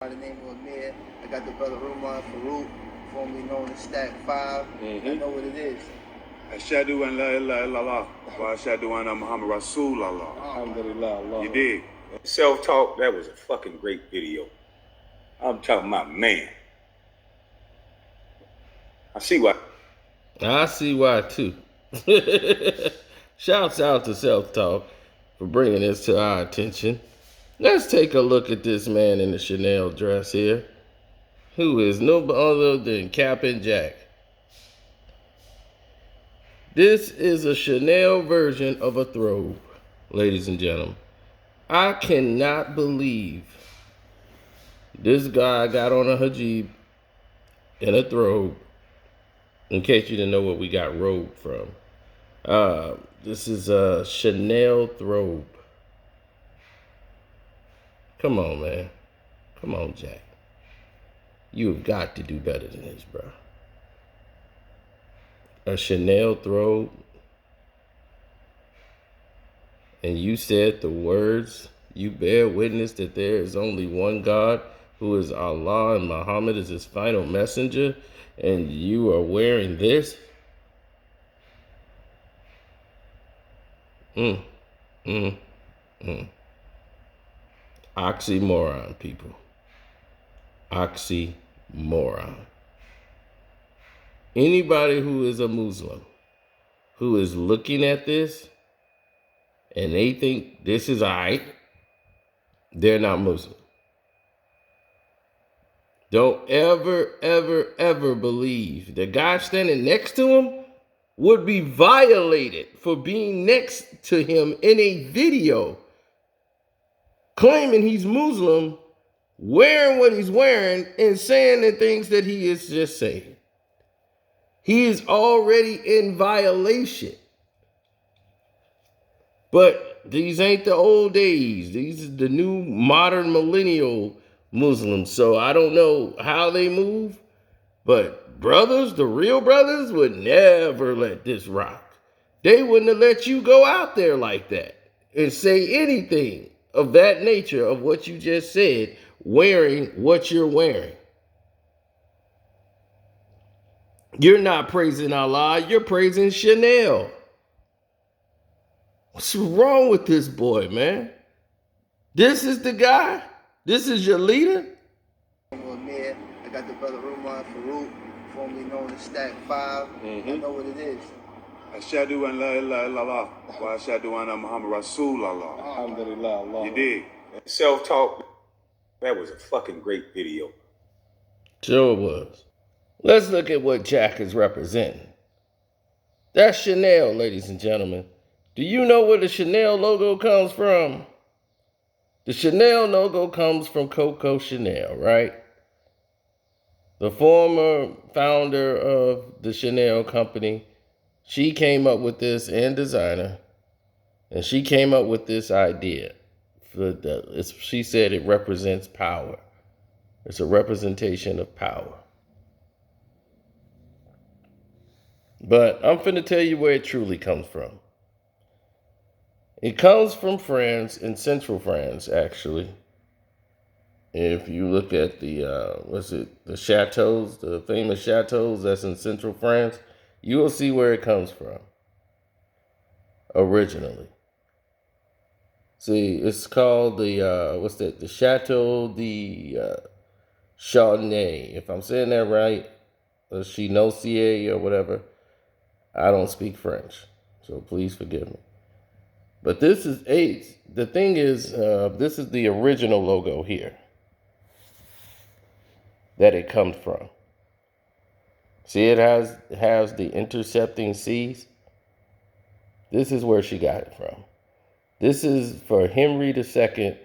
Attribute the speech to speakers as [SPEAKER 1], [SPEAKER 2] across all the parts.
[SPEAKER 1] By the name of Amir, I got the brother Rumar Farouk, formerly known as Stack 5. I know what it is.
[SPEAKER 2] Ashadu an la ilaha illallah wa ashadu anna Muhammad Rasulullah.
[SPEAKER 3] Alhamdulillah.
[SPEAKER 2] You dig?
[SPEAKER 3] Self-talk, that was a fucking great video. I'm talking about, man. I see why.
[SPEAKER 4] I see why too. Shouts out to Self-Talk for bringing this to our attention. Let's take a look at this man in the Chanel dress here, who is no other than Captain Jack. This is a Chanel version of a throbe, ladies and gentlemen. I cannot believe this guy got on a hijab and a throbe. In case you didn't know what we got robe from. This is a Chanel throbe. Come on, man. Come on, Jack. You've got to do better than this, bro. A Chanel throbe. And you said the words, you bear witness that there is only one God, who is Allah, and Muhammad is his final messenger, and you are wearing this? Oxymoron, people. Oxymoron. Anybody who is a Muslim who is looking at this and they think this is alright, they're not Muslim. Don't ever believe the guy standing next to him would be violated for being next to him in a video claiming he's Muslim, wearing what he's wearing, and saying the things that he is just saying. He is already in violation. But these ain't the old days. These are the new modern millennial Muslims. So I don't know how they move, but brothers, the real brothers, would never let this rock. They wouldn't have let you go out there like that and say anything of that nature of what you just said, wearing what you're wearing. You're not praising Allah, you're praising Chanel. What's wrong with this boy, man? This is the guy? This is your leader?
[SPEAKER 1] Amir, I got the brother Rumar Farouk, formerly known as Stack 5. I know what it is.
[SPEAKER 2] Ashadu an la ilaha illallah wa ashadu anna Muhammad Rasulullah.
[SPEAKER 3] Alhamdulillah.
[SPEAKER 2] You dig?
[SPEAKER 3] Self-talk, that was a fucking great video.
[SPEAKER 4] Sure was. Let's look at what Jack is representing. That's Chanel, ladies and gentlemen. Do you know where the Chanel logo comes from? The Chanel logo comes from Coco Chanel, right? The former founder of the Chanel company. She came up with this, and designer. And she came up with this idea. She said it represents power. It's a representation of power. But I'm finna tell you where it truly comes from. It comes from France, in central France, actually. If you look at the chateaus, the famous chateaus that's in central France, you will see where it comes from originally. See, it's called the Chateau de Chardonnay. If I'm saying that right, or Chinosier or whatever, I don't speak French, so please forgive me. But this is the thing is, this is the original logo here that it comes from. See, it has the intercepting C's. This is where she got it from. This is for Henry II.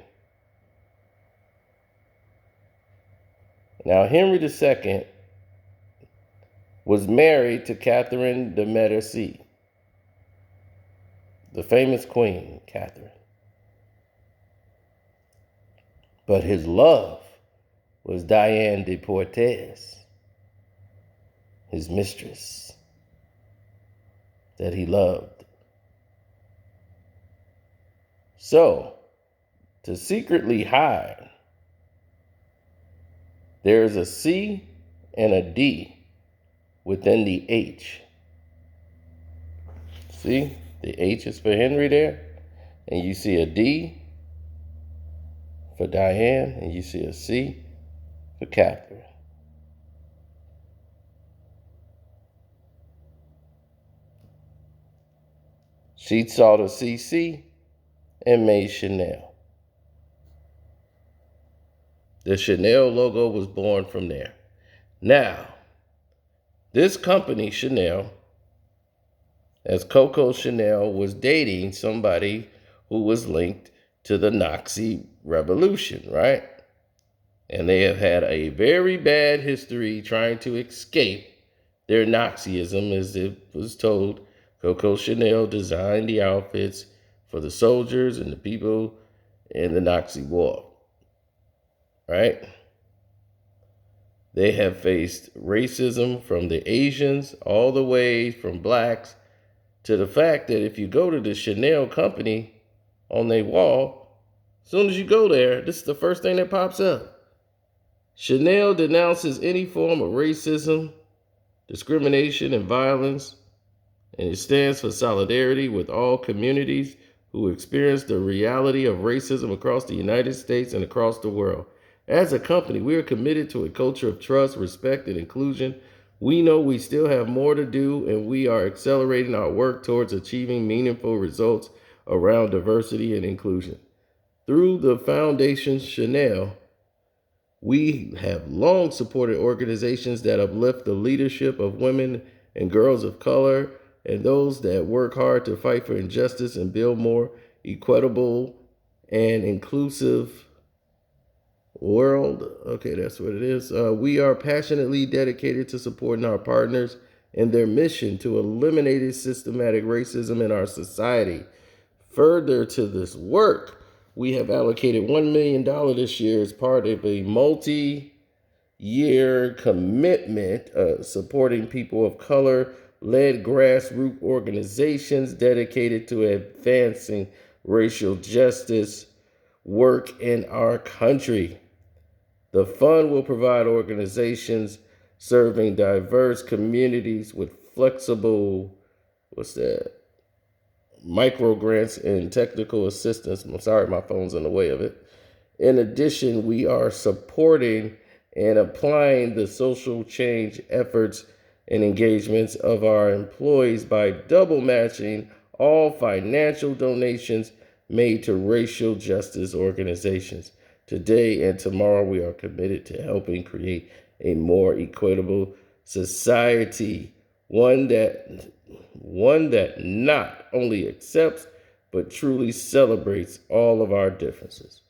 [SPEAKER 4] Now, Henry II was married to Catherine de Medici, the famous queen, Catherine. But his love was Diane de Poitiers, his mistress, that he loved. So, to secretly hide There's a C and a D within the H. See, the H is for Henry there, and you see a D for Diane, and you see a C for Catherine. She saw the CC and made Chanel. The Chanel logo was born from there. Now, this company, Chanel, as Coco Chanel was dating somebody who was linked to the Nazi revolution, right? And they have had a very bad history trying to escape their Nazism, as it was told. Coco Chanel designed the outfits for the soldiers and the people in the Nazi war, right? They have faced racism from the Asians all the way from blacks to the fact that if you go to the Chanel company on their wall, as soon as you go there, this is the first thing that pops up. Chanel denounces any form of racism, discrimination, and violence, and it stands for solidarity with all communities who experience the reality of racism across the United States and across the world. As a company, we are committed to a culture of trust, respect, and inclusion. We know we still have more to do, and we are accelerating our work towards achieving meaningful results around diversity and inclusion. Through the Foundation Chanel, we have long supported organizations that uplift the leadership of women and girls of color and those that work hard to fight for injustice and build more equitable and inclusive world. Okay, that's what it is. We are passionately dedicated to supporting our partners in their mission to eliminate systematic racism in our society. Further to this work, we have allocated $1 million this year as part of a multi-year commitment supporting people of color-led grassroots organizations dedicated to advancing racial justice work in our country. The fund will provide organizations serving diverse communities with flexible, micro grants and technical assistance. I'm sorry, my phone's in the way of it. In addition, we are supporting and applying the social change efforts and engagements of our employees by double matching all financial donations made to racial justice organizations. Today and tomorrow, we are committed to helping create a more equitable society, one that not only accepts, but truly celebrates all of our differences.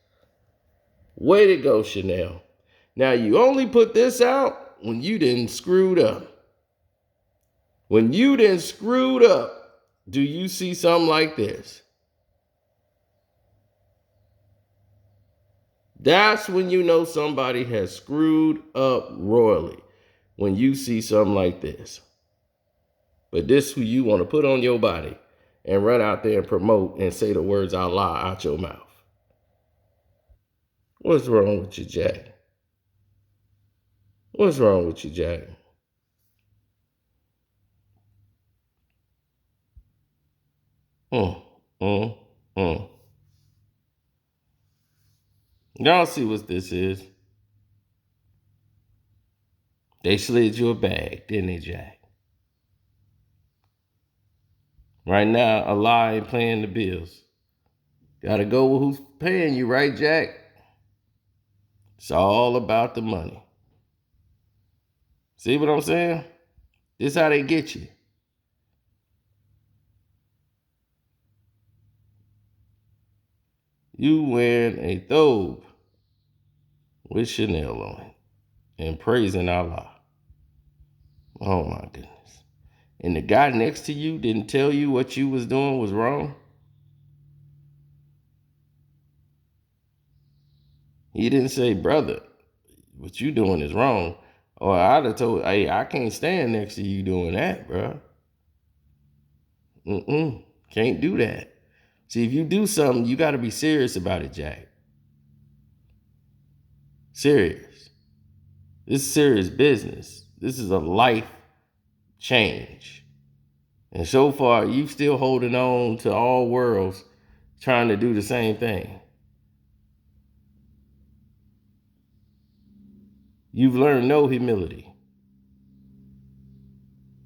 [SPEAKER 4] Way to go, Chanel. Now, you only put this out when you didn't screwed up. When you didn't screwed up, do you see something like this? That's when you know somebody has screwed up royally. When you see something like this. But this who you want to put on your body and run out there and promote and say the words Allah out your mouth. What's wrong with you, Jack? What's wrong with you, Jack? Y'all see what this is? They slid you a bag, didn't they, Jack? Right now, Allah ain't paying the bills. Gotta go with who's paying you, right, Jack? It's all about the money. See what I'm saying? This how they get you. You wearing a thobe with Chanel on it and praising Allah. Oh my goodness. And the guy next to you didn't tell you what you was doing was wrong? He didn't say, brother, what you doing is wrong. Or I'd have told, hey, I can't stand next to you doing that, bro. Can't do that. See, if you do something, you got to be serious about it, Jack. Serious. This is serious business. This is a life change. And so far, you still holding on to all worlds, trying to do the same thing. You've learned no humility.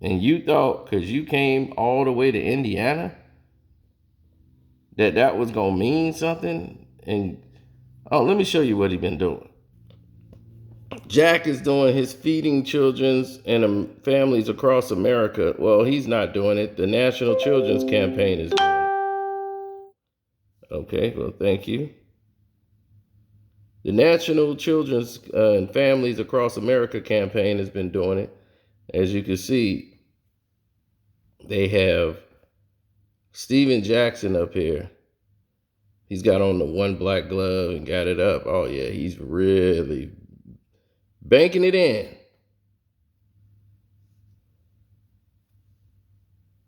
[SPEAKER 4] And you thought, because you came all the way to Indiana, that was going to mean something? And, oh, let me show you what he's been doing. Jack is doing his feeding children's and families across America. Well, he's not doing it. The National Children's Campaign is doing it. Okay, well, thank you. The National Children's and Families Across America campaign has been doing it. As you can see, they have Steven Jackson up here. He's got on the one black glove and got it up. Oh, yeah, he's really banking it in.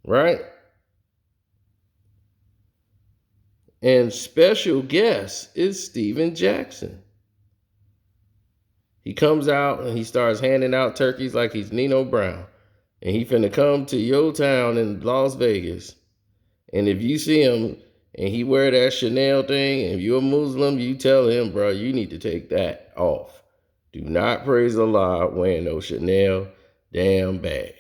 [SPEAKER 4] Right? And special guest is Steven Jackson. He comes out and he starts handing out turkeys like he's Nino Brown. And he finna come to your town in Las Vegas. And if you see him and he wear that Chanel thing, and if you're a Muslim, you tell him, bro, you need to take that off. Do not praise Allah wearing no Chanel damn bag.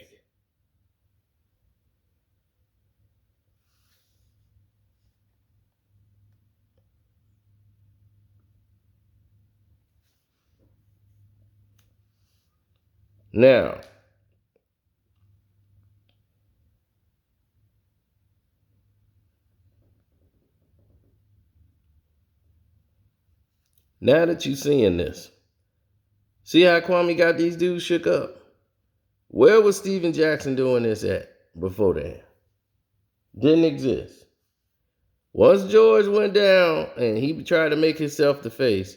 [SPEAKER 4] Now, that you're seeing this, see how Kwame got these dudes shook up? Where was Steven Jackson doing this at before that? Didn't exist. Once George went down and he tried to make himself the face,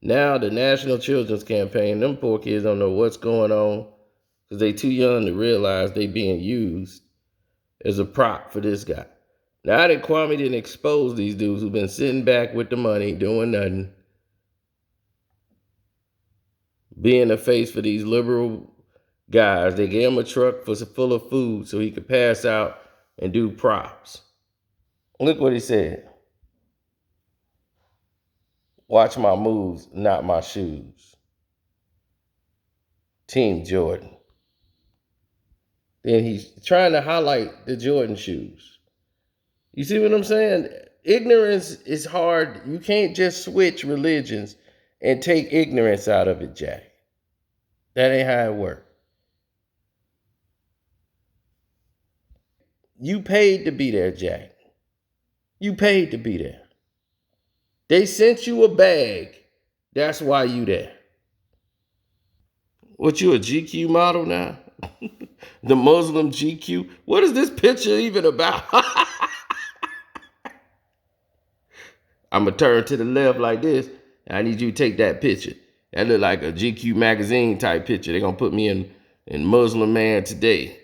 [SPEAKER 4] now the National Children's Campaign, them poor kids don't know what's going on because they too young to realize they being used as a prop for this guy. Now that Kwame didn't expose these dudes who've been sitting back with the money, doing nothing, being the face for these liberal guys, they gave him a truck full of food so he could pass out and do props. Look what he said. Watch my moves, not my shoes. Team Jordan. Then he's trying to highlight the Jordan shoes. You see what I'm saying? Ignorance is hard. You can't just switch religions and take ignorance out of it, Jack. That ain't how it works. You paid to be there, Jack. You paid to be there. They sent you a bag. That's why you there. What, you a GQ model now? The Muslim GQ? What is this picture even about? I'm going to turn to the left like this. I need you to take that picture. That look like a GQ magazine type picture. They're going to put me in Muslim Man Today.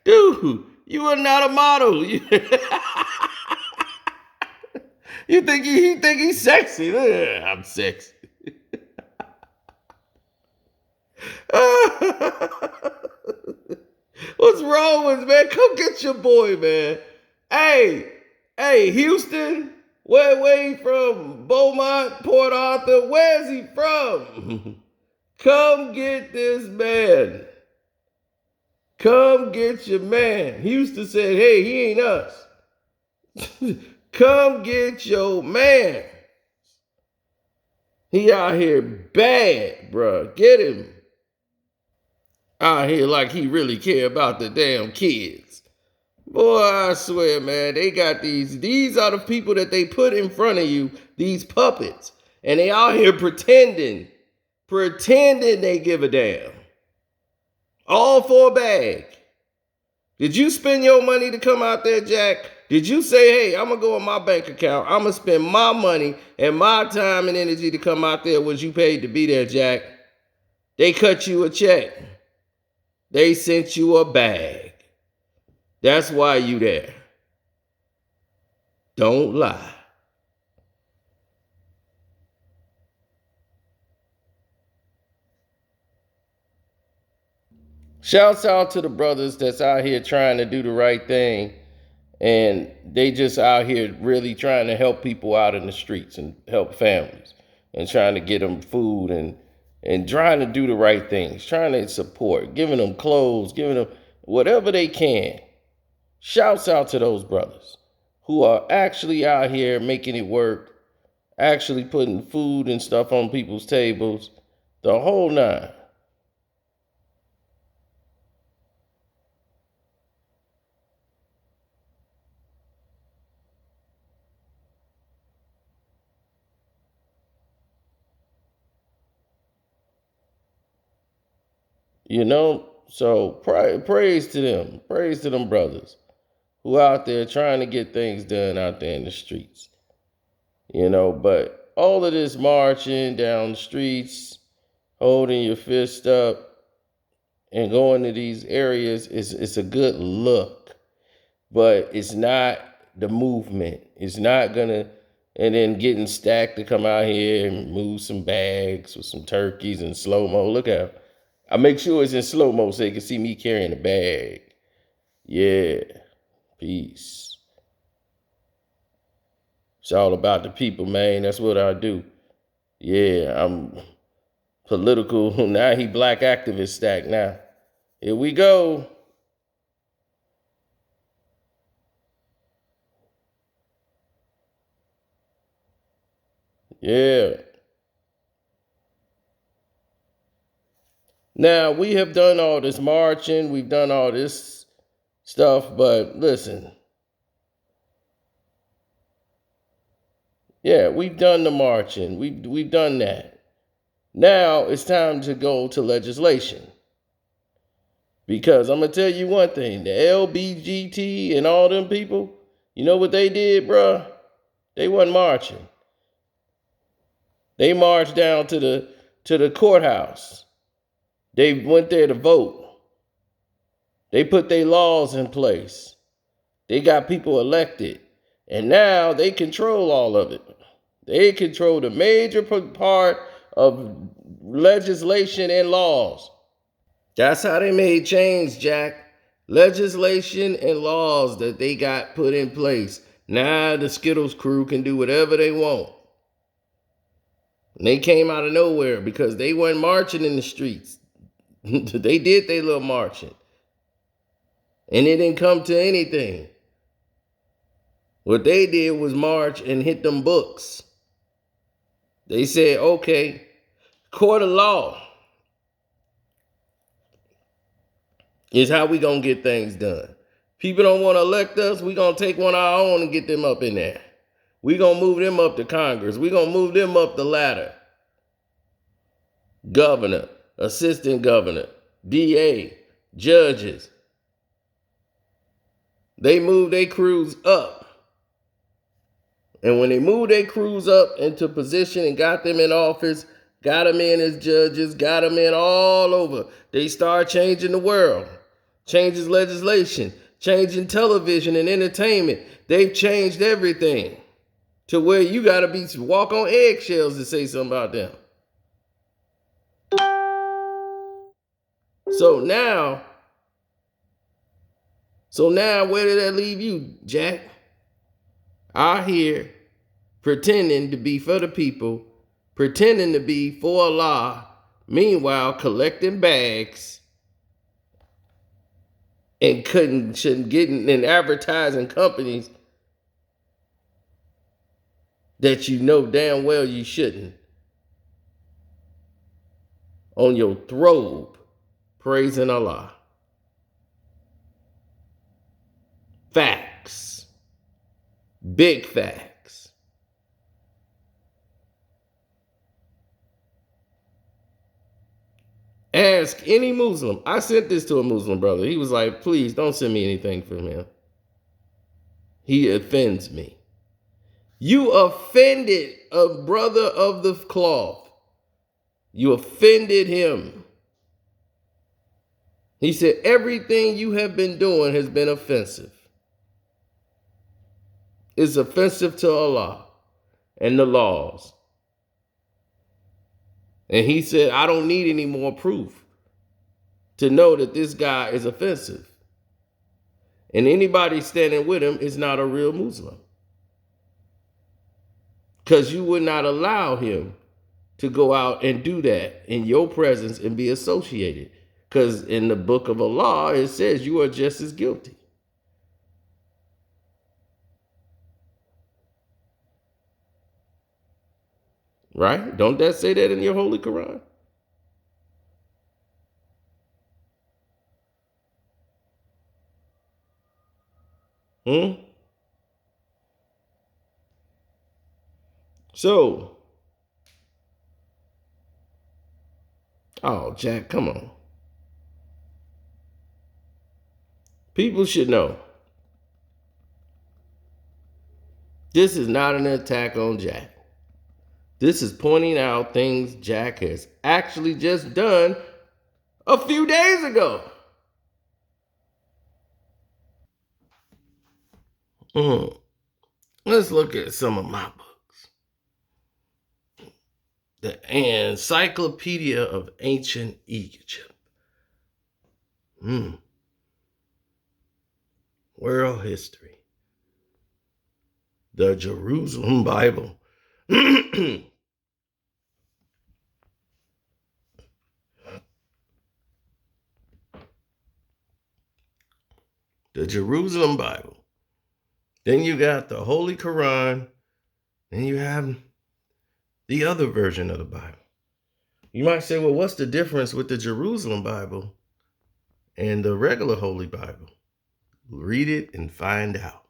[SPEAKER 4] Dude, you are not a model. You think he think he's sexy? I'm sexy. What's wrong with, man? Come get your boy, man. Hey, Houston. Where he from? Beaumont, Port Arthur. Where's he from? Come get this man. Come get your man. Houston said, hey, he ain't us. Come get your man. He out here bad, bruh. Get him. Out here like he really care about the damn kids. Boy, I swear, man, they got these are the people that they put in front of you, these puppets. And they out here pretending they give a damn. All for a bag. Did you spend your money to come out there, Jack? Did you say, hey, I'm going to go in my bank account. I'm going to spend my money and my time and energy to come out there? Was you paid to be there, Jack? They cut you a check. They sent you a bag. That's why you there. Don't lie. Shouts out to the brothers that's out here trying to do the right thing, and they just out here really trying to help people out in the streets and help families and trying to get them food and trying to do the right things, trying to support, giving them clothes, giving them whatever they can. Shouts out to those brothers who are actually out here making it work, actually putting food and stuff on people's tables, the whole nine. You know, so praise to them. Praise to them brothers who out there trying to get things done out there in the streets. You know, but all of this marching down the streets, holding your fist up, and going to these areas it's a good look, but it's not the movement. It's not gonna, and then getting stacked to come out here and move some bags with some turkeys in slow-mo. Look out. I make sure it's in slow-mo so they can see me carrying a bag. Yeah. Peace. It's all about the people, man. That's what I do. Yeah, I'm political. Now he black activist stack now. Here we go. Yeah. Now, we have done all this marching, we've done all this stuff, but listen. Yeah, we've done the marching. We've done that. Now it's time to go to legislation. Because I'm going to tell you one thing, the LBGT and all them people, you know what they did, bruh? They wasn't marching. They marched down to the courthouse. They went there to vote. They put their laws in place. They got people elected. And now they control all of it. They control the major part of legislation and laws. That's how they made change, Jack. Legislation and laws that they got put in place. Now the Skittles crew can do whatever they want. And they came out of nowhere because they weren't marching in the streets. They did their little marching. And it didn't come to anything. What they did was march and hit them books. They said, okay, court of law is how we gonna get things done. People don't want to elect us, we gonna take one of our own and get them up in there. We gonna move them up to Congress. We gonna move them up the ladder. Governor, assistant governor, DA, judges. They move their crews up. And when they moved their crews up into position and got them in office, got them in as judges, got them in all over, they start changing the world, changes legislation, changing television and entertainment. They've changed everything to where you got to walk on eggshells to say something about them. So now, where did that leave you, Jack? Out here pretending to be for the people, pretending to be for Allah, meanwhile collecting bags and getting in advertising companies that you know damn well you shouldn't. On your throat, praising Allah. Facts. Big facts. Ask any Muslim. I sent this to a Muslim brother. He was like, please don't send me anything from him. He offends me. You offended a brother of the cloth. You offended him. He said, everything you have been doing has been offensive. It's offensive to Allah and the laws. And he said, I don't need any more proof. to know that this guy is offensive. And anybody standing with him is not a real Muslim. Because you would not allow him to go out and do that in your presence and be associated. Because in the book of Allah, it says you are just as guilty. Right? Don't that say that in your Holy Quran? So, oh, Jack, come on. People should know. This is not an attack on Jack. This is pointing out things Jack has actually just done a few days ago. Let's look at some of my books. The Encyclopedia of Ancient Egypt. World History. The Jerusalem Bible. The Jerusalem Bible. Then you got the Holy Quran. Then you have the other version of the Bible. You might say, well, what's the difference with the Jerusalem Bible and the regular Holy Bible? Read it and find out.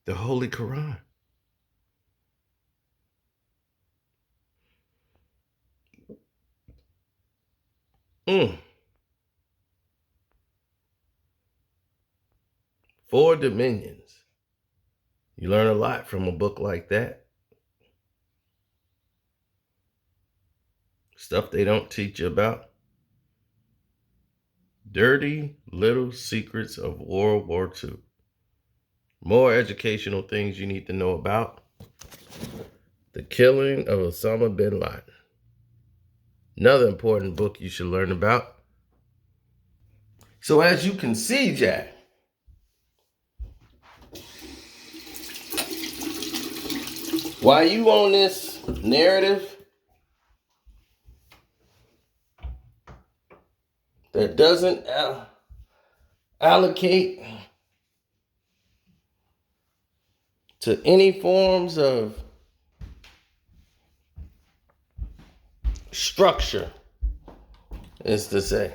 [SPEAKER 4] The Holy Quran. Four dominions. You learn a lot from a book like that. Stuff they don't teach you about. Dirty Little Secrets of World War II. More educational things you need to know about. The Killing of Osama bin Laden. Another important book you should learn about. So as you can see, Jack, while you on this narrative that doesn't allocate to any forms of structure, is to say,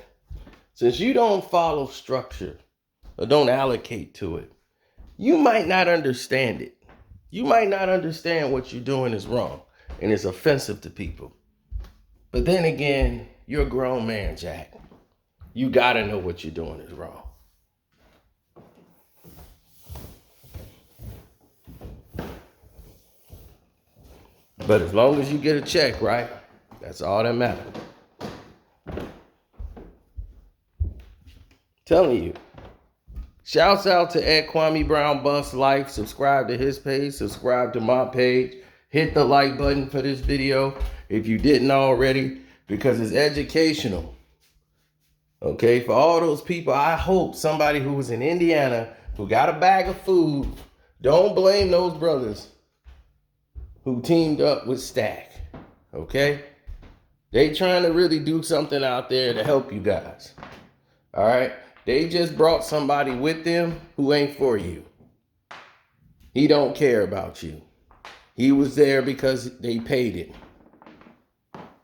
[SPEAKER 4] since you don't follow structure or don't allocate to it, you might not understand it. You might not understand what you're doing is wrong and it's offensive to people. But then again, you're a grown man, Jack. You gotta know what you're doing is wrong. But as long as you get a check, right? That's all that matters. Telling you. Shouts out to Ed Kwame Brown Bust Life. Subscribe to his page. Subscribe to my page. Hit the like button for this video if you didn't already, because it's educational. Okay, for all those people, I hope somebody who was in Indiana who got a bag of food, don't blame those brothers who teamed up with Stack. Okay? They trying to really do something out there to help you guys. All right? They just brought somebody with them who ain't for you. He don't care about you. He was there because they paid him.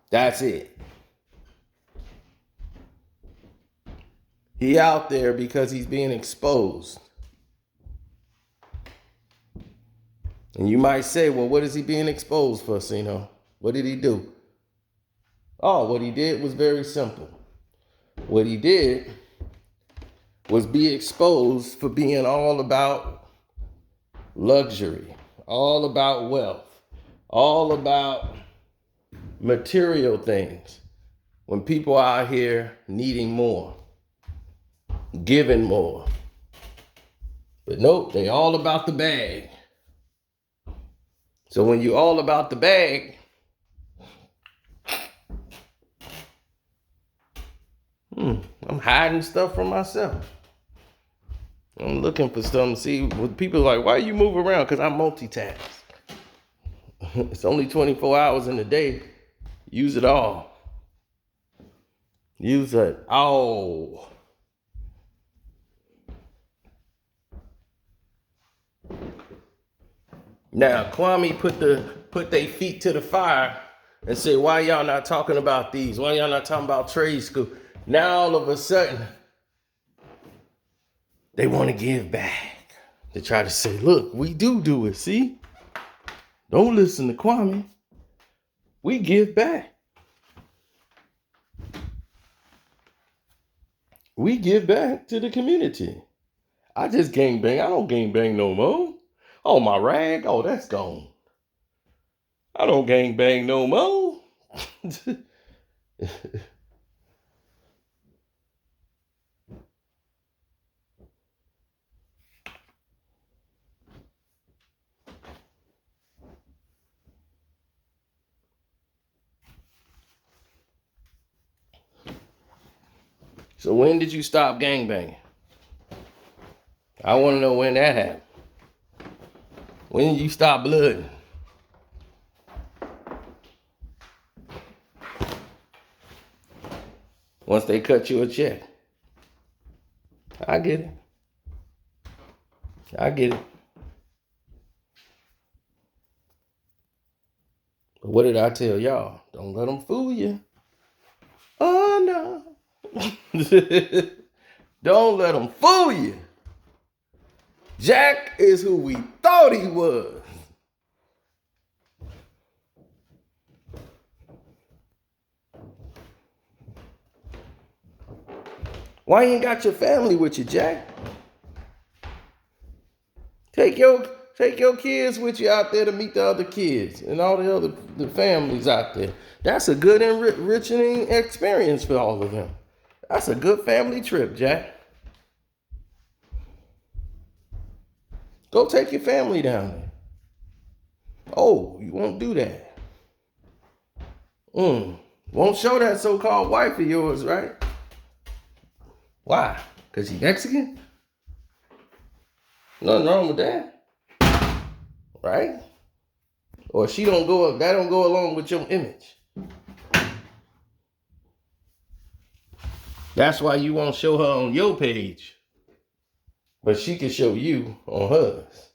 [SPEAKER 4] That's it. He out there because he's being exposed. And you might say, well, what is he being exposed for, Sino? What did he do? Oh, what he did was very simple. What he did was be exposed for being all about luxury, all about wealth, all about material things. When people are out here needing more, giving more. But nope, they all about the bag. So when you all about the bag, I'm hiding stuff from myself. I'm looking for something to see. What people are like, why you move around? Because I multitask. It's only 24 hours in a day. Use it all. Use it all. Now, Kwame put their feet to the fire and say, why y'all not talking about these? Why y'all not talking about trade school? Now, all of a sudden, they want to give back. They try to say, look, we do it, see? Don't listen to Kwame. We give back. We give back to the community. I just gangbang. I don't gangbang no more. Oh, my rag. Oh, that's gone. I don't gangbang no more. So when did you stop gangbanging? I want to know when that happened. When did you stop blooding? Once they cut you a check. I get it. I get it. But what did I tell y'all? Don't let them fool you. Oh, no. Don't let them fool you. Jack is who we thought he was. Why you ain't got your family with you, Jack? Take your kids with you out there to meet the other kids and all the families out there. That's a good enriching experience for all of them. That's a good family trip, Jack. Go take your family down there. Oh, you won't do that. Won't show that so-called wife of yours, right? Why? Because she's Mexican? Nothing wrong with that. Right? Or that don't go along with your image. That's why you won't show her on your page. But she can show you on hers.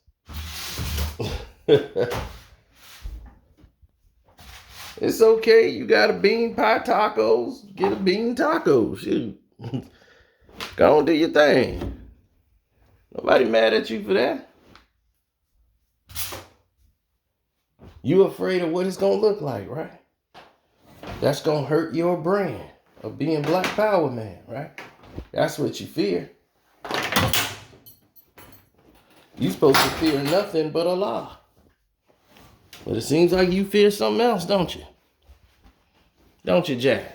[SPEAKER 4] It's okay. You got a bean pie tacos. Get a bean taco. Shoot. Go on, do your thing. Nobody mad at you for that. You afraid of what it's going to look like, right? That's going to hurt your brand of being Black Power Man, right? That's what you fear. You're supposed to fear nothing but Allah. But it seems like you fear something else, don't you? Don't you, Jack?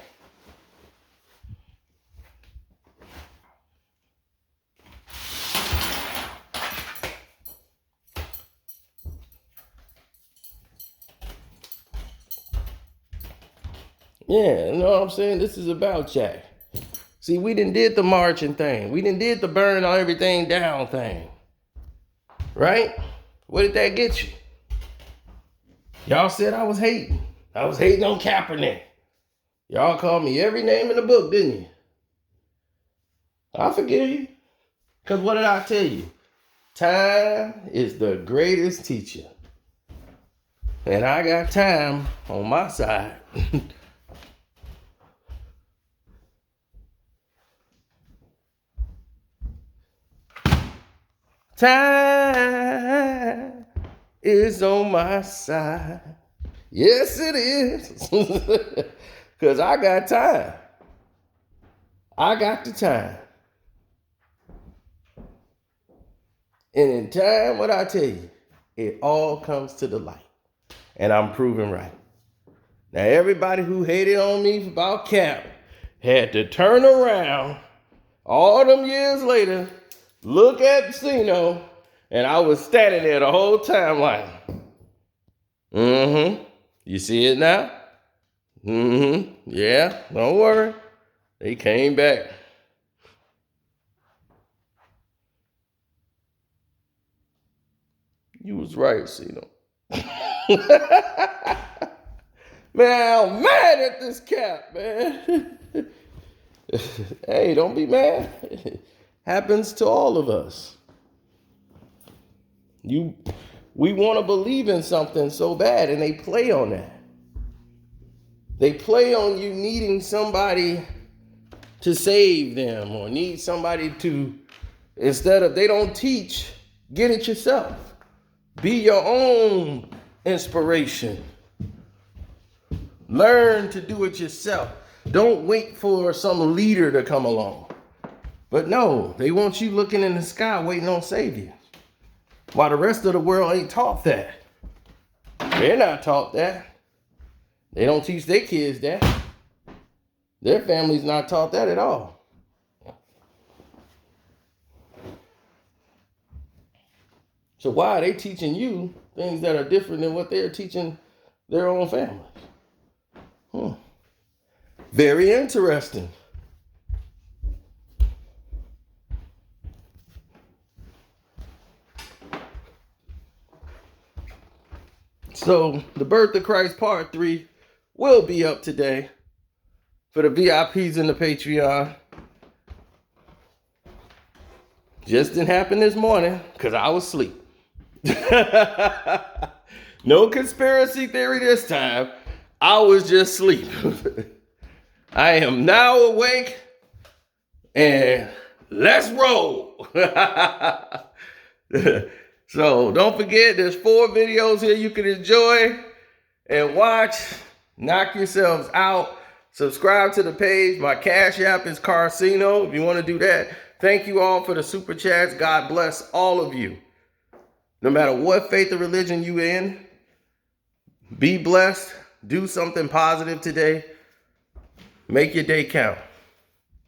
[SPEAKER 4] Yeah, you know what I'm saying? This is about Jack. See, we done did the marching thing. We done did the burn everything down thing. Right? What did that get you? Y'all said I was hating. I was hating on Kaepernick. Y'all called me every name in the book, didn't you? I forgive you. Because what did I tell you? Time is the greatest teacher. And I got time on my side. Time is on my side. Yes, it is. Because I got time. I got the time. And in time, what I tell you, it all comes to the light. And I'm proven right. Now, everybody who hated on me about Cap had to turn around all them years later, look at Sino, and I was standing there the whole time like, you see it now? Yeah, don't worry. They came back. You was right, Cino. Man, I'm mad at this cap, man. Hey, don't be mad. Happens to all of us. We want to believe in something so bad, and they play on that. They play on you needing somebody to save them or need somebody to, instead of, they don't teach, get it yourself. Be your own inspiration. Learn to do it yourself. Don't wait for some leader to come along. But no, they want you looking in the sky waiting on saviors. While the rest of the world ain't taught that. They're not taught that. They don't teach their kids that. Their family's not taught that at all. So why are they teaching you things that are different than what they're teaching their own families? Very interesting. So the Birth of Christ Part 3 will be up today for the VIPs in the Patreon. Just didn't happen this morning because I was asleep. No conspiracy theory this time. I was just asleep. I am now awake and let's roll. So don't forget, there's 4 videos here you can enjoy and watch. Knock yourselves out. Subscribe to the page. My Cash App is Carcino if you want to do that. Thank you all for the super chats. God bless all of you. No matter what faith or religion you in, be blessed. Do something positive today. Make your day count.